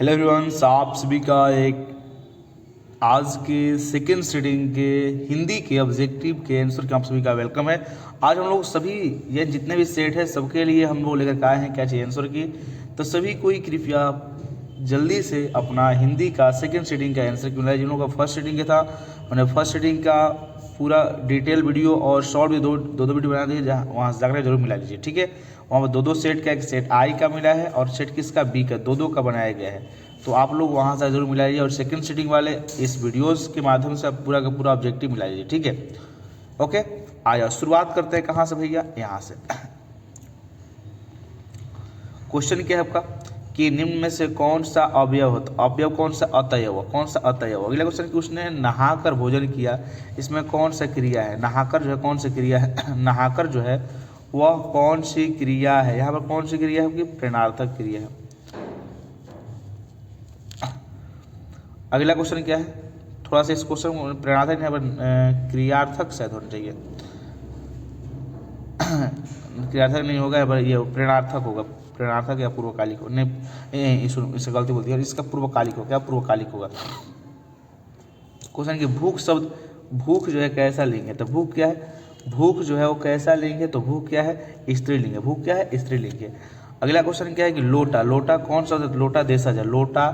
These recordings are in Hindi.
हेलो एवरीवन, आप सभी का एक आज के सेकेंड सीटिंग के हिंदी के ऑब्जेक्टिव के आंसर के आप सभी का वेलकम है। आज हम लोग सभी ये जितने भी सेट है सबके लिए हम लोग लेकर आए हैं क्या चाहिए आंसर की। तो सभी कोई कृपया जल्दी से अपना हिंदी का सेकेंड सीटिंग का आंसर क्यों लाए। जिन लोगों का फर्स्ट सीटिंग का था मैंने फर्स्ट सीटिंग का पूरा डिटेल वीडियो और शॉर्ट भी दो वीडियो बना दिए, जहाँ वहाँ से जाकर जरूर मिला लीजिए, ठीक है। वहाँ पर दो सेट का, एक सेट आई का मिला है और सेट किसका बी का, दो का बनाया गया है। तो आप लोग वहाँ से जरूर मिला लीजिए और सेकंड सीटिंग वाले इस वीडियोस के माध्यम से आप पूरा का पूरा ऑब्जेक्टिव मिला लीजिए, ठीक है। ओके, आ जाओ शुरुआत करते हैं कहाँ से भैया, यहाँ से। क्वेश्चन क्या है आपका कि निम्न में से कौन सा अवयव होता, अवयव कौन सा अतयव, कौन सा अतयव। अगला क्वेश्चन कि उसने नहाकर भोजन किया, इसमें कौन सा क्रिया है। नहाकर जो है कौन सी क्रिया है नहाकर जो है वह कौन सी क्रिया है। यहाँ पर कौन सी क्रिया है कि प्रेरणार्थक क्रिया है। अगला क्वेश्चन क्या है, थोड़ा सा इस क्वेश्चन प्रेरणार्थक यहाँ पर क्रियार्थक शायद होना चाहिए क्रियार्थक नहीं होगा, ये प्रेरणार्थक होगा, प्रेरणार्थक या पूर्वकालिक हो, नहीं इससे गलती बोलती है, इसका पूर्वकालिक हो, क्या पूर्वकालिक होगा। क्वेश्चन की भूख शब्द, भूख जो है कैसा लिंग है। तो भूख क्या है, भूख जो है वो कैसा लिंग है। तो भूख क्या है, स्त्रीलिंग है। भूख क्या है, स्त्रीलिंग है। अगला क्वेश्चन क्या है कि लोटा, लोटा कौन सा, लोटा देशज है। लोटा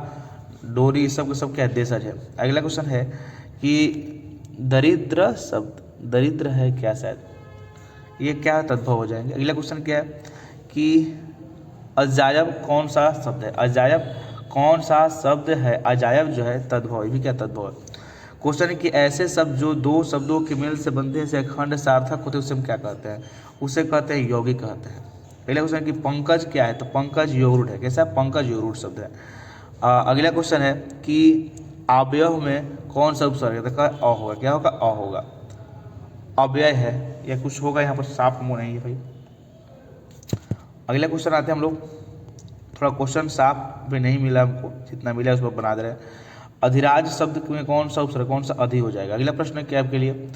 डोरी सब क्या है, देशज है। अगला क्वेश्चन है कि दरिद्र शब्द, दरिद्र है क्या शायद, ये क्या तद्भव हो जाएंगे। अगला क्वेश्चन क्या है कि अजायब कौन सा शब्द है। अजायब कौन सा शब्द है, अजायब जो है तद्भव, ये भी क्या तद्भव है। क्वेश्चन है कि ऐसे शब्द जो दो शब्दों के मेल से बनते हैं से अखंड सार्थक होते हैं उसे हम क्या कहते हैं, उसे कहते हैं यौगिक कहते हैं। अगला क्वेश्चन कि पंकज क्या है। तो पंकज योगरूढ़ है, कैसा, पंकज योगरूढ़ शब्द है। अगला क्वेश्चन है कि अवयव में कौन सा उपसर्ग है। तो अ होगा, क्या होगा, अ होगा। अव्यय है या कुछ होगा, यहाँ पर साफ मुँह नहीं है भाई। अगला क्वेश्चन आते हैं हम लोग, थोड़ा क्वेश्चन साफ भी नहीं मिला हमको, जितना मिला उस पर बना दे रहे हैं। अधिराज शब्द में कौन सा उपसर्ग, कौन सा अधि हो जाएगा। अगला प्रश्न क्या आपके लिए,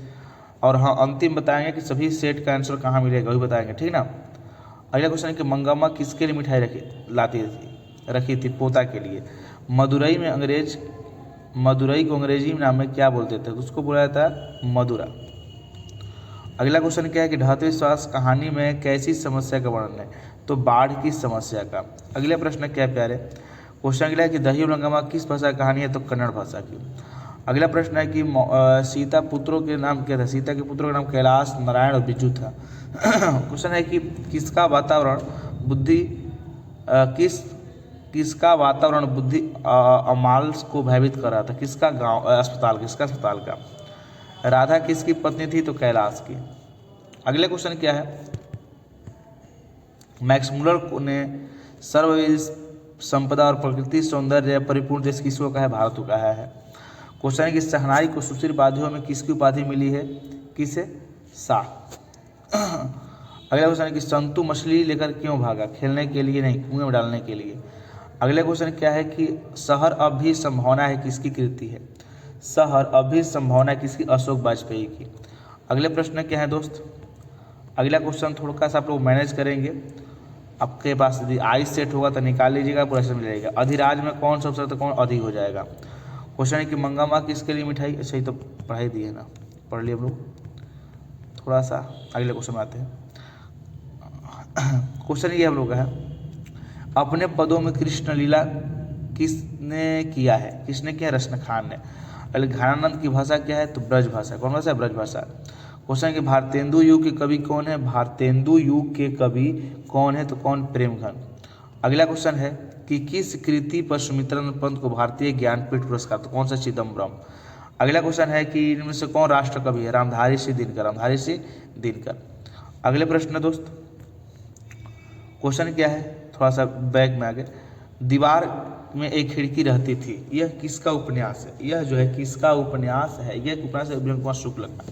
और हाँ अंतिम बताएंगे कि सभी सेट का आंसर कहाँ मिलेगा वही बताएंगे, ठीक ना। अगला क्वेश्चन है कि मंगम्मा किसके लिए मिठाई रखी थी, पोता के लिए। मदुरई में अंग्रेज, मदुरई को अंग्रेजी नाम में क्या बोलते थे, उसको बोला जाता है मदुरा। अगला क्वेश्चन क्या है कि ढातु विश्वास कहानी में कैसी समस्या का वर्णन है। तो बाढ़ की समस्या का। अगला प्रश्न क्या है प्यारे, क्वेश्चन अगला है कि दही उल्लंघमा किस भाषा की कहानी है। तो कन्नड़ भाषा की। अगला प्रश्न है कि सीता पुत्रों के नाम क्या था। सीता के पुत्रों का नाम कैलाश, नारायण और बिज्जू था। क्वेश्चन है कि किसका वातावरण बुद्धि किसका वातावरण बुद्धि अमाल्स को भयभीत कर रहा था। किसका गांव, अस्पताल, किसका अस्पताल का। राधा किसकी पत्नी थी। तो कैलाश की। अगले क्वेश्चन क्या है, मैक्स मुलर ने सर्व संपदा और प्रकृति सौंदर्य परिपूर्ण देश किसको कहा है, भारत को कहा है। क्वेश्चन है कि शहनाई को सुशील वाद्यों में किसकी उपाधि मिली है, किसे, शाह। अगला क्वेश्चन है कि संतु मछली लेकर क्यों भागा, खेलने के लिए नहीं, कुएं में डालने के लिए। अगला क्वेश्चन क्या है कि शहर अब भी संभावना है किसकी कृति है। शहर अभी संभावना किसकी, अशोक वाजपेयी की। अगले प्रश्न क्या है दोस्त, अगला क्वेश्चन थोड़ा सा आप लोग मैनेज करेंगे, आपके पास यदि आई सेट होगा तो निकाल लीजिएगा, पूरा से मिलेगा। अधिराज में कौन सा उपसर्ग, तो कौन अधि हो जाएगा। क्वेश्चन है कि मंगम्मा किसके लिए मिठाई, अच्छा ही तो पढ़ाई दी है ना, पढ़ लिए हम लोग थोड़ा सा। अगले क्वेश्चन में आते हैं। क्वेश्चन ये हम लोग का है, अपने पदों में कृष्ण लीला किसने किया है, किसने किया, रश्न खान ने। घनानंद की भाषा क्या है। तो ब्रज भाषा, कौन भाषा है, ब्रज भाषा। क्वेश्चन है कि भारतेंदु युग के कवि कौन है। भारतेंदु युग के कवि कौन है। तो कौन, प्रेमघन। अगला क्वेश्चन है कि किस कृति पर सुमित्रानंद पंत को भारतीय ज्ञानपीठ पुरस्कार, तो कौन सा, चिदम्बरम। अगला क्वेश्चन है कि इनमें से कौन राष्ट्र कवि है। रामधारी सिंह दिनकर, रामधारी सिंह दिनकर। अगले प्रश्न दोस्त, क्वेश्चन क्या है, थोड़ा सा बैक में आगे। दीवार में एक खिड़की रहती थी, यह किसका उपन्यास है। यह जो है किसका उपन्यास है, यह उपन्यास है वीरेंद्र कुमार शुक्ल का।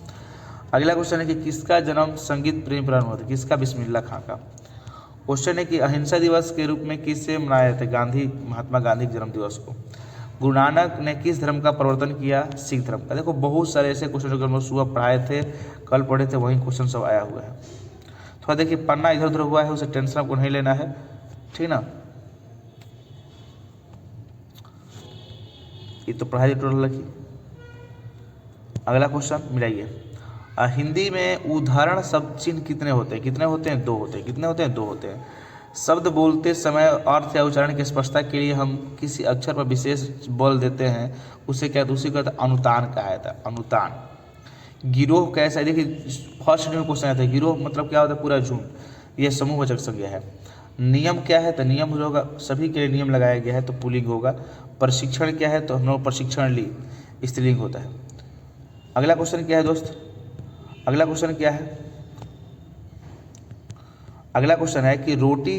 अगला क्वेश्चन है कि किसका जन्म संगीत प्रेम पर हुआ था। किसका, बिस्मिल्लाह खां का। क्वेश्चन है कि अहिंसा दिवस के रूप में किससे मनाया जाता है। गांधी, महात्मा गांधी के जन्म दिवस को। गुरु नानक ने किस धर्म का प्रवर्तन किया, सिख धर्म का। देखो बहुत सारे ऐसे क्वेश्चन जो हम लोग सुबह पढ़ाए थे, कल पढ़े थे, वही क्वेश्चन सब आया हुआ है। थोड़ा देखिए पन्ना इधर उधर हुआ है, उसे टेंशन आपको नहीं लेना है, ठीक ना। ये तो पढ़ाई टोटल की। अगला क्वेश्चन मिलाइए। हिंदी में उदाहरण शब्द चिन्ह कितने होते हैं? कितने होते हैं? 2 होते हैं। कितने होते हैं? 2 होते हैं। शब्द बोलते समय अर्थ या उच्चारण की स्पष्टता के लिए हम किसी अक्षर पर विशेष बल देते हैं, उसे क्या, उसी का अनुतान कहा जाता है। अनुतान। गिरोह कैसा है? देखिए फर्स्ट में क्वेश्चन आता है, गिरोह मतलब क्या होता है? पूरा झुंड, यह समूहवाचक संज्ञा है। नियम क्या है? तो नियम होगा, सभी के लिए नियम लगाया गया है, तो पुल्लिंग होगा। प्रशिक्षण क्या है? तो हम लोग प्रशिक्षण ली, स्त्रीलिंग होता है। अगला क्वेश्चन क्या है दोस्त? अगला क्वेश्चन क्या है? अगला क्वेश्चन है कि रोटी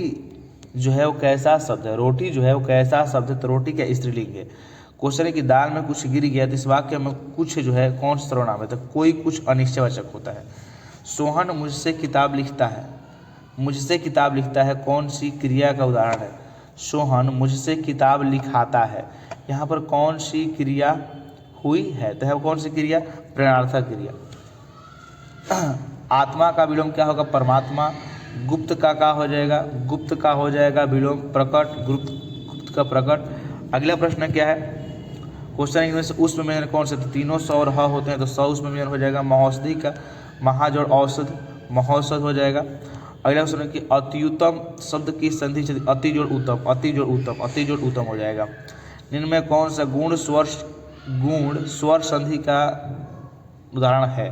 जो है वो कैसा शब्द है? रोटी जो है वो कैसा शब्द है? तो रोटी क्या स्त्रीलिंग है। क्वेश्चन है कि दाल में कुछ गिर गया, तो इस वाक्य में कुछ जो है कौन सा सर्वनाम है? तो कोई कुछ अनिश्चयवाचक होता है। सोहन मुझसे किताब लिखता है। मुझसे किताब लिखता है कौन सी क्रिया का उदाहरण है? सोहन मुझसे किताब लिखाता है। यहाँ पर कौन सी क्रिया हुई है? तो है कौन सी क्रिया? प्रेरणार्थक क्रिया। आत्मा का विलोम क्या होगा? परमात्मा। गुप्त का हो जाएगा? गुप्त का हो जाएगा विलोम प्रकट, गुप्त का प्रकट। अगला प्रश्न क्या है? क्वेश्चन इनमें से उष्म व्यंजन कौन से? तो तीनों स और ह होते हैं, तो स उष्म व्यंजन हो जाएगा। महौषधि का महाजोड़ औषध, महौषध हो जाएगा। अगला क्वेश्चन है कि अत्युत्तम शब्द की संधि अति जोड़ उत्तम, अति जोड़ उत्तम, अति जोड़ उत्तम हो जाएगा। निम्न में कौन सा गुण स्वर संधि का उदाहरण है?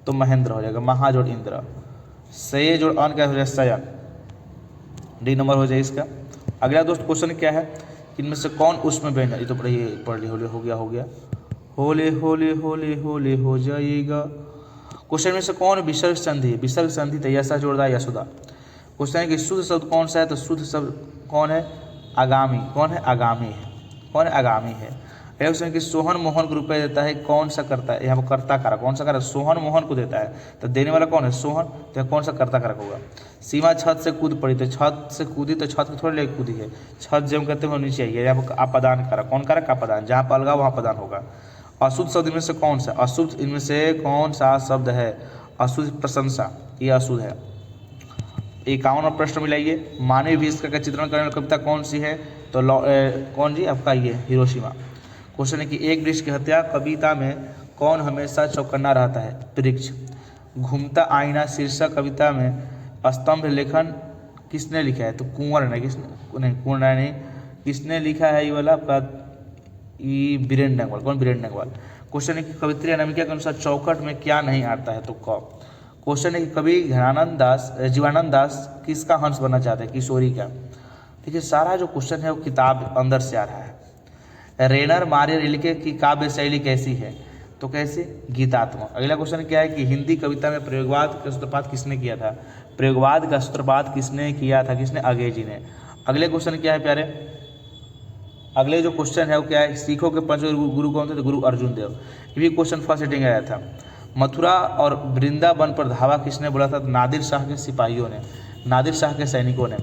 तो महेंद्र हो जाएगा, महाजोड़ इंद्र। से जोड़ अन क्या हो जाएगा? सयन, डी नंबर हो जाएगा इसका। अगला दोस्त क्वेश्चन क्या है? इनमें से कौन उष्म व्यंजन? ये तो पढ़ ली, हो गया होले होले होले होले हो जाएगा। क्वेश्चन में से कौन विसर्ग संधि है? विसर्ग संधि तो यशा जोड़दा यशोदा। क्वेश्चन है कि शुद्ध शब्द कौन सा है? तो शुद्ध शब्द कौन है? आगामी। कौन है? आगामी है। कौन है? आगामी है। अगला क्वेश्चन कि सोहन मोहन को रुपये देता है, कौन सा करता है? यहाँ पर कर्ता कारक, कौन सा कारक? सोहन मोहन को देता है, तो देने वाला कौन है? सोहन। तो कौन सा कर्ता कारक होगा? सीमा छत से कूद पड़ी, तो छत से कूदी तो छत को थोड़ी लेकर कूदी है, छत जम करते हुए नीचे आई है। यहाँ पर अपादान कारक, कौन कारक? अपादान। जहाँ पर अलगा वहाँ पदान होगा। अशुद्ध शब्द इनमें से कौन सा? अशुद्ध इनमें से कौन सा शब्द है? अशुद्ध प्रशंसा, ये अशुद्ध है। 51 प्रश्न मिलाइए। मानवीय विष का चित्रण करने वाली कविता कौन सी है? तो कौन जी? आपका ये हिरोशिमा। क्वेश्चन है कि एक वृक्ष की हत्या कविता में कौन हमेशा चौकन्ना रहता है? वृक्ष। घूमता आईना शीर्षक कविता में स्तंभ लेखन किसने लिखा है? तो कुंवर ने। किसने? नहीं, कुंवर नहीं। किसने लिखा है ये वाला? आपका ये बीरेन डंगवाल। कौन? बीरेन डंगवाल। क्वेश्चन है कि कवित्री अनामिका के अनुसार चौखट में क्या नहीं आता है? तो क। क्वेश्चन है कि कवि जीवानंद दास किसका हंस बनना चाहते हैं? किशोरी का। देखिए सारा जो क्वेश्चन है वो किताब अंदर से आ रहा है। रेनर मारिया रिल्के की काव्य शैली कैसी है? तो कैसे? गीतात्मक। अगला क्वेश्चन क्या है कि हिंदी कविता में प्रयोगवाद का सूत्रपात किसने किया था? प्रयोगवाद का सूत्रपात किसने किया था? किसने? अंग्रेजी ने। अगले क्वेश्चन क्या है प्यारे? अगले जो क्वेश्चन है वो क्या है? सिखों के पंचम गुरु कौन थे? तो गुरु अर्जुन देव। ये भी क्वेश्चन फर्स्ट सेटिंग आया था। मथुरा और वृंदावन पर धावा किसने बोला था? नादिर शाह के सिपाहियों ने, नादिर शाह के सैनिकों ने।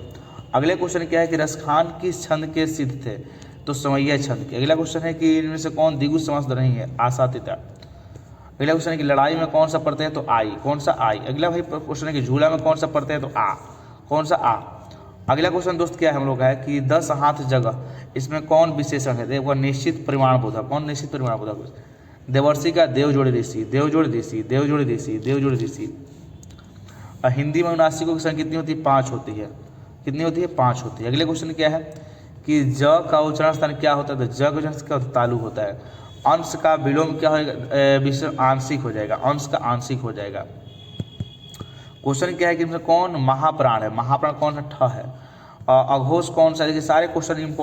अगले क्वेश्चन क्या है कि रसखान किस छंद के सिद्ध थे? तो समैया छंद के। अगला क्वेश्चन है कि इनमें से कौन द्विगु समास नहीं है? आसातिता। अगला क्वेश्चन है कि लड़ाई में कौन सा प्रत्यय है? तो आई। कौन सा? आई। अगला भाई क्वेश्चन है कि झूला में कौन सा प्रत्यय है? तो आ। कौन सा? आ। अगला क्वेश्चन दोस्त क्या है हम लोग है कि 10 हाथ जगह, इसमें कौन विशेषण है? देखो निश्चित परिमाण बोधक। कौन निश्चित परिमाण बोधक? देवर्षि का देव जोड़े ऋषि, देव जोड़े ऋषि, देव जोड़े ऋषि, देव जोड़े ऋषि। हिंदी में अनुनासिकों की संख्या कितनी होती है? 5 होती है। कितनी होती है? 5 होती है। अगले क्वेश्चन क्या है कि ज का उच्चारण स्थान क्या होता है? तो ज का उच्चारण क्या होता है? तालु होता है। अंश का विलोम क्या होगा? विषय आंशिक हो जाएगा, अंश का आंशिक हो जाएगा। क्वेश्चन क्या है कि इनमें कौन महाप्राण है? महाप्राण कौन है? ठ है। अघोष कौन सा? देखिए सारे क्वेश्चन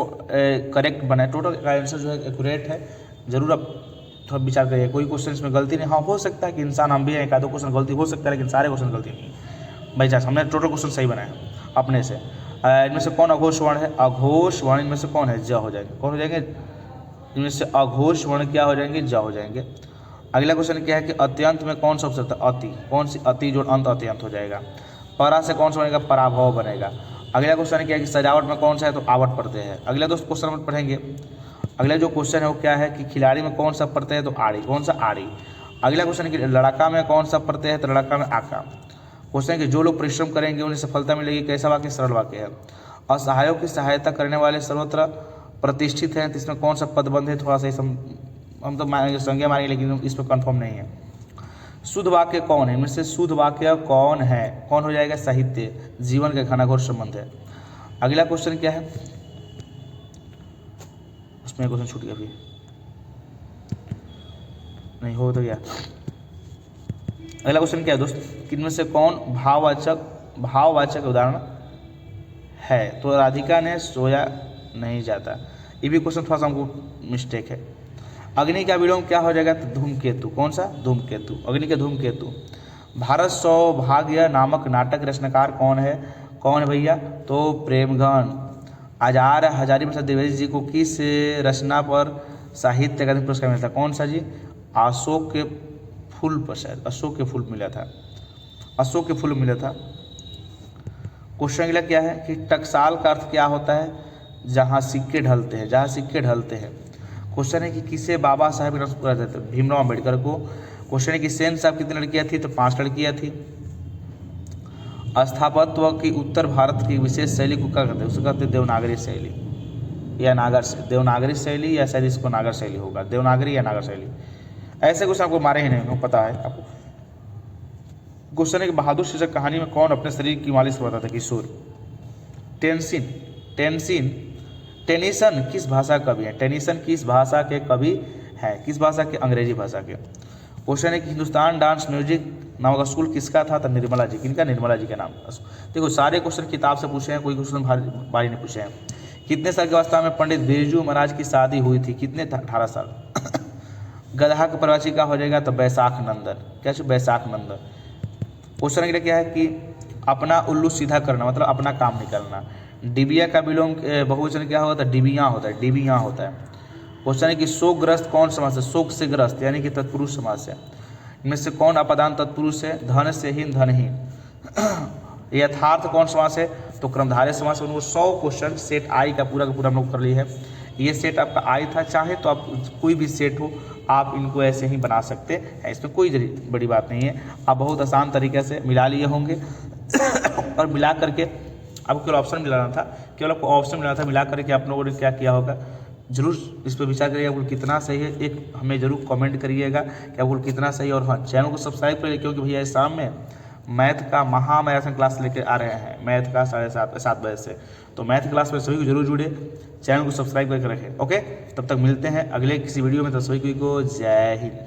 करेक्ट बने, टोटल का आंसर जो है एक्यूरेट है। जरूर आप थोड़ा विचार करिए, कोई क्वेश्चन इसमें गलती नहीं। हाँ हो सकता है कि इंसान हम भी हैं, एक आधो क्वेश्चन गलती हो सकता है, लेकिन सारे क्वेश्चन गलती नहीं। बाई चांस हमने टोटल क्वेश्चन सही बनाया अपने से। इनमें से कौन अघोष वर्ण है? अघोष वर्ण इनमें से कौन है? ज हो जाएंगे। कौन हो जाएंगे? इनमें से अघोष वर्ण क्या हो जाएंगे? ज हो जाएंगे। अगला क्वेश्चन क्या है कि अत्यंत में कौन सा शब्द? अति। कौन सी? अति जोड़ अंत अत्यंत हो जाएगा। परा से कौन सा बनेगा? पराभव बनेगा। अगला क्वेश्चन क्या है कि सजावट में कौन सा है? तो आवट प्रत्यय है। अगला दोस्त क्वेश्चन हम पढ़ेंगे। अगला जो क्वेश्चन है वो क्या है कि खिलाड़ी में कौन सा प्रत्यय है? तो आड़ी। कौन सा? आड़ी। अगला क्वेश्चन है कि लड़का में कौन सा प्रत्यय है? तो लड़का में आका। क्वेश्चन है कि जो लोग परिश्रम करेंगे उन्हें सफलता मिलेगी, कैसा वाक्य? सरल वाक्य है। असहायों की सहायता करने वाले सर्वत्र प्रतिष्ठित है तो इसमें कौन सा पदबंध है, थोड़ा सा हम तो मानेंगे, संज्ञा मानेंगे, लेकिन इस पर कंफर्म नहीं है। शुद्ध वाक्य कौन है, इनमें से शुद्ध वाक्य कौन है, कौन हो जाएगा, साहित्य, जीवन का घनाघोर संबंध है। अगला क्वेश्चन क्या है, उसमें क्वेश्चन छूट गया अभी, नहीं हो तो गया। अगला क्वेश्चन क्या है दोस्त, इनमें से कौन भाववाचक उदाहरण है, तो राधिका ने सोया नहीं जाता, ये भी क्वेश्चन थोड़ा सा हमको मिस्टेक है। अग्नि का विलोम क्या हो जाएगा, तो धूमकेतु, कौन सा, धूमकेतु, अग्नि के धूमकेतु। भारत सौभाग्य नामक नाटक रचनाकार कौन है भैया, तो प्रेमगन। आचार्य हजारी प्रसाद द्विवेदी जी को किस रचना पर साहित्य अकादमी पुरस्कार मिला था, कौन सा जी, अशोक के फूल पर, शायद अशोक के फूल मिला था, अशोक के फूल मिला था। क्वेश्चन अगला क्या है कि टकसाल का अर्थ क्या होता है, जहाँ सिक्के ढलते हैं, जहाँ सिक्के ढलते हैं। क्वेश्चन है कि किसे बाबा साहेब का जाते हैं, भीमराव अम्बेडकर को। क्वेश्चन है कि सेन साहब कितनी लड़कियां थी, तो 5 लड़कियां थी। स्थापत्य की उत्तर भारत की विशेष शैली को क्या कहते हैं, उसको कहते हैं देवनागरी शैली या नागर, देवनागरी शैली या शायद इसको नागर शैली होगा, देवनागरी या नागर शैली। ऐसे क्वेश्चन आपको मारे ही नहीं, पता है आपको। क्वेश्चन है कि बहादुर शीर्षक कहानी में कौन अपने शरीर की मालिश करता था, किशोर। टेनिसन किस भाषा का कवि है, टेनिसन किस भाषा के कवि है, किस भाषा के, अंग्रेजी भाषा के। क्वेश्चन है कि हिंदुस्तान डांस म्यूजिक नामक स्कूल किसका था, तो निर्मला जी, किनका, निर्मला जी के नाम। देखो सारे क्वेश्चन किताब से पूछे हैं, कोई क्वेश्चन भारी नहीं पूछे हैं। कितने साल की अवस्था में पंडित बिरजू महाराज की शादी हुई थी, कितने, 18 साल। गधा का परिभाषिका हो जाएगा तो बैसाख नंदन, क्या है, बैसाख नंदन। क्वेश्चन क्या है कि अपना उल्लू सीधा करना मतलब अपना काम निकालना। डिबिया का विलोम बहुवचन क्या होता है, डिबिया होता है, डिबिया होता है। क्वेश्चन है कि शोकग्रस्त कौन समास है, शोक से ग्रस्त यानी कि तत्पुरुष समास है। इनमें से कौन अपादान तत्पुरुष है, धन से हीन, धनहीन। यथार्थ कौन समास है, तो क्रमधारय समास। उनको 100 क्वेश्चन सेट आई का पूरा हम लोग कर लिए है। ये सेट आपका आई था, चाहे तो आप कोई भी सेट हो आप इनको ऐसे ही बना सकते हैं, इसमें कोई बड़ी बात नहीं है। आप बहुत आसान तरीके से मिला लिए होंगे और मिला करके आपको केवल ऑप्शन मिलाना था, केवल आपको ऑप्शन मिलाना था, मिला करके आप लोगों ने क्या किया होगा, जरूर इस पर विचार करिएगा आपको कितना सही है। एक हमें जरूर कमेंट करिएगा कि आपको कितना सही है। और हाँ, चैनल को सब्सक्राइब करिए, क्योंकि भैया इस शाम में मैथ का महामैराथन क्लास लेकर आ रहे हैं, मैथ का 7:30 बजे से। तो मैथ क्लास में सभी को जरूर जुड़े, चैनल को सब्सक्राइब करके रखें। ओके, तब तक मिलते हैं अगले किसी वीडियो में। तो सभी को जय हिंद।